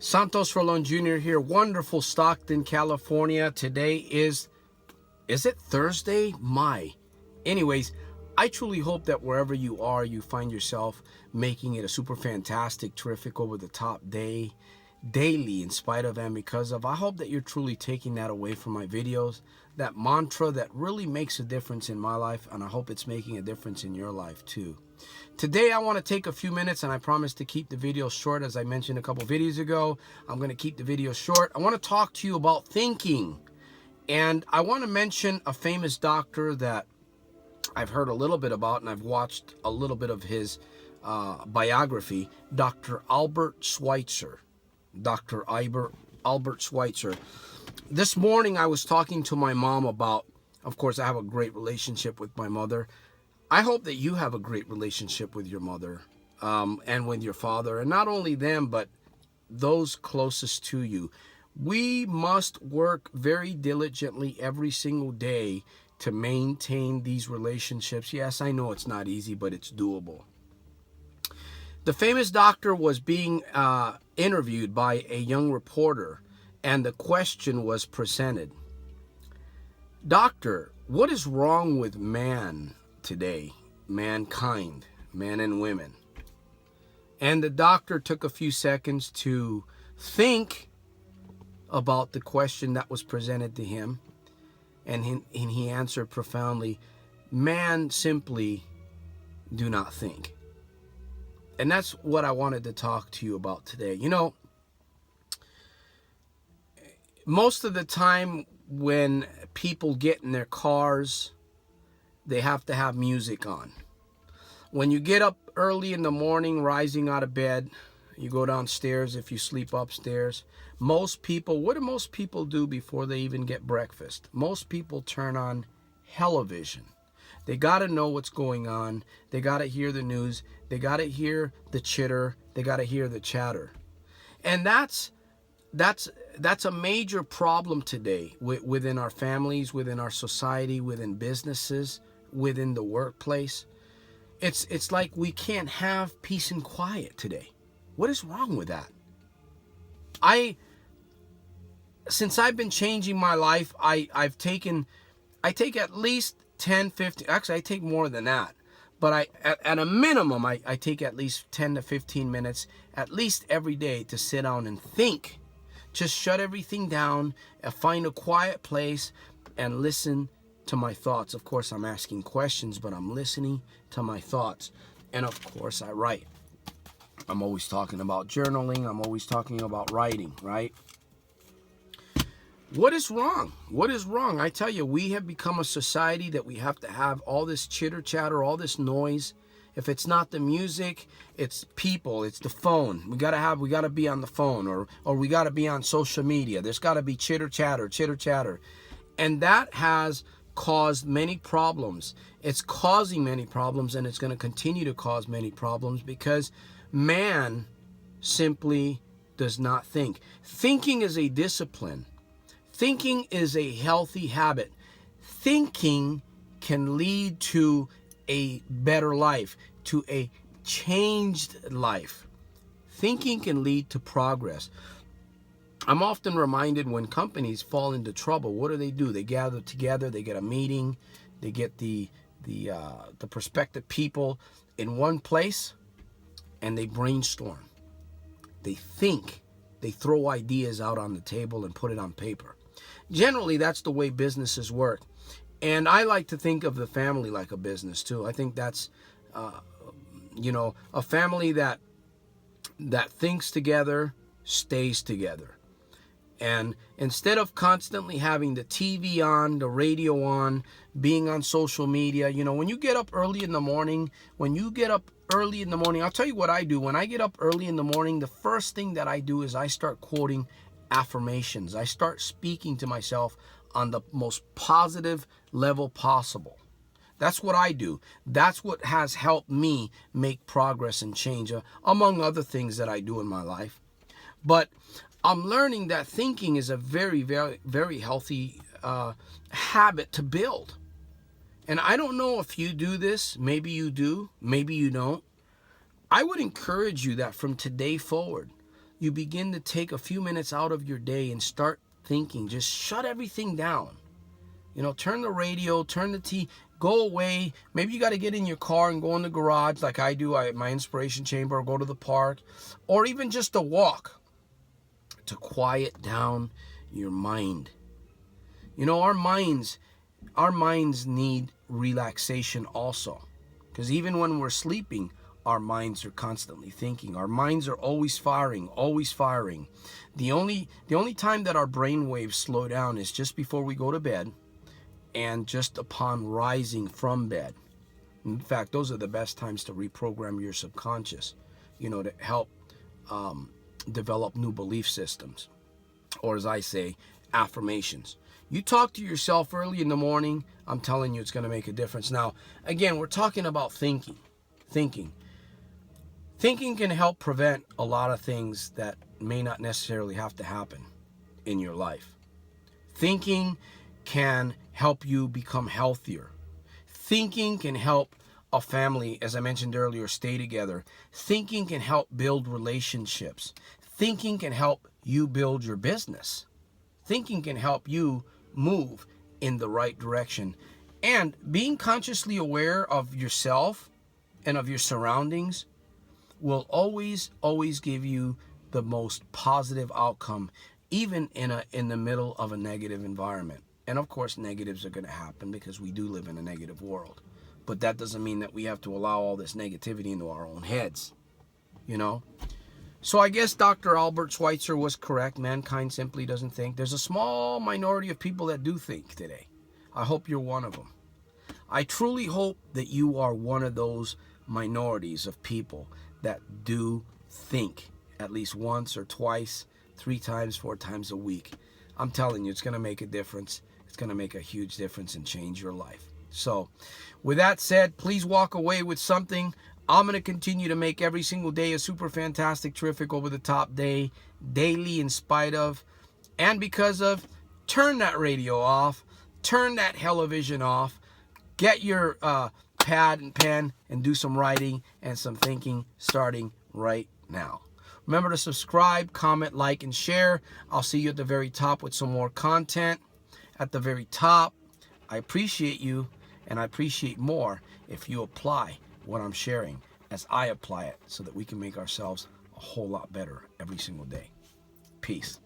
Santos Rolon Jr. here, wonderful Stockton, California. Today is it Thursday? Anyways, I truly hope that wherever you are, you find yourself making it a super fantastic, terrific, over-the-top day, daily, in spite of and because of. I hope that you're truly taking that away from my videos, that mantra that really makes a difference in my life, and I hope it's making a difference in your life too. Today I want to take a few minutes, and I promise to keep the video short. As I mentioned a couple videos ago, I'm going to keep the video short. I want to talk to you about thinking, and I want to mention a famous doctor that I've heard a little bit about, and I've watched a little bit of his biography, Dr. Albert Schweitzer. Dr. Albert Schweitzer. This morning I was talking to my mom about, of course, I have a great relationship with my mother. I hope that you have a great relationship with your mother and with your father, and not only them, but those closest to you. We must work very diligently every single day to maintain these relationships. Yes, I know it's not easy, but it's doable. The famous doctor was being interviewed by a young reporter, and the question was presented. Doctor, what is wrong with man today? Mankind, men and women. And the doctor took a few seconds to think about the question that was presented to him, and he answered profoundly, man simply do not think. And that's what I wanted to talk to you about today. You know, most of the time when people get in their cars, they have to have music on. When you get up early in the morning, rising out of bed, you go downstairs if you sleep upstairs. Most people, what do most people do before they even get breakfast? Most people turn on television. They got to know what's going on. They got to hear the news. They got to hear the chitter. They got to hear the chatter. And that's a major problem today within our families, within our society, within businesses, within the workplace. It's like we can't have peace and quiet today. What is wrong with that? Since I've been changing my life, I take at least 10, 15, actually I take more than that. But at a minimum, I take at least 10 to 15 minutes, at least every day, to sit down and think. Just shut everything down and find a quiet place and listen to my thoughts. Of course, I'm asking questions, but I'm listening to my thoughts. And of course, I write. I'm always talking about journaling. I'm always talking about writing, right? What is wrong? What is wrong? I tell you, we have become a society that we have to have all this chitter chatter, all this noise. If it's not the music, it's people, it's the phone. We gotta be on the phone, or we gotta be on social media. There's gotta be chitter chatter. And that has caused many problems. It's causing many problems, and it's gonna continue to cause many problems because man simply does not think. Thinking is a discipline. Thinking is a healthy habit. Thinking can lead to a better life, to a changed life. Thinking can lead to progress. I'm often reminded when companies fall into trouble, what do? They gather together, they get a meeting, they get the prospective people in one place, and they brainstorm. They think. They throw ideas out on the table and put it on paper. Generally, that's the way businesses work. And I like to think of the family like a business too. I think that's, a family that thinks together, stays together. And instead of constantly having the TV on, the radio on, being on social media, when you get up early in the morning, I'll tell you what I do. When I get up early in the morning, the first thing that I do is I start quoting affirmations. I start speaking to myself on the most positive level possible. That's what I do. That's what has helped me make progress and change, among other things that I do in my life. But I'm learning that thinking is a very, very, very healthy habit to build. And I don't know if you do this. Maybe you do. Maybe you don't. I would encourage you that from today forward, you begin to take a few minutes out of your day and start thinking. Just shut everything down. You know, turn the radio, turn the TV, go away. Maybe you got to get in your car and go in the garage like I do at my inspiration chamber, or go to the park, or even just a walk to quiet down your mind. You know, our minds need relaxation also, because even when we're sleeping, our minds are constantly thinking. Our minds are always firing, always firing. The only time that our brain waves slow down is just before we go to bed and just upon rising from bed. In fact, those are the best times to reprogram your subconscious, you know, to help develop new belief systems, or as I say, affirmations. You talk to yourself early in the morning, I'm telling you, it's going to make a difference. Now, again, we're talking about thinking. Thinking can help prevent a lot of things that may not necessarily have to happen in your life. Thinking can help you become healthier. Thinking can help a family, as I mentioned earlier, stay together. Thinking can help build relationships. Thinking can help you build your business. Thinking can help you move in the right direction. And being consciously aware of yourself and of your surroundings will always give you the most positive outcome, even in the middle of a negative environment. And of course, negatives are going to happen because we do live in a negative world. But that doesn't mean that we have to allow all this negativity into our own heads, you know? So I guess Dr. Albert Schweitzer was correct. Mankind simply doesn't think. There's a small minority of people that do think today. I hope you're one of them. I truly hope that you are one of those minorities of people that do think at least once or twice, 3 times, 4 times a week. I'm telling you, it's going to make a difference. It's going to make a huge difference and change your life. So with that said, please walk away with something. I'm going to continue to make every single day a super fantastic, terrific, over the top day, daily, in spite of and because of. Turn that radio off. Turn that television off. Get your pad and pen and do some writing and some thinking starting right now. Remember to subscribe, comment, like, and share. I'll see you at the very top with some more content. At the very top, I appreciate you, and I appreciate more if you apply what I'm sharing as I apply it, so that we can make ourselves a whole lot better every single day. Peace.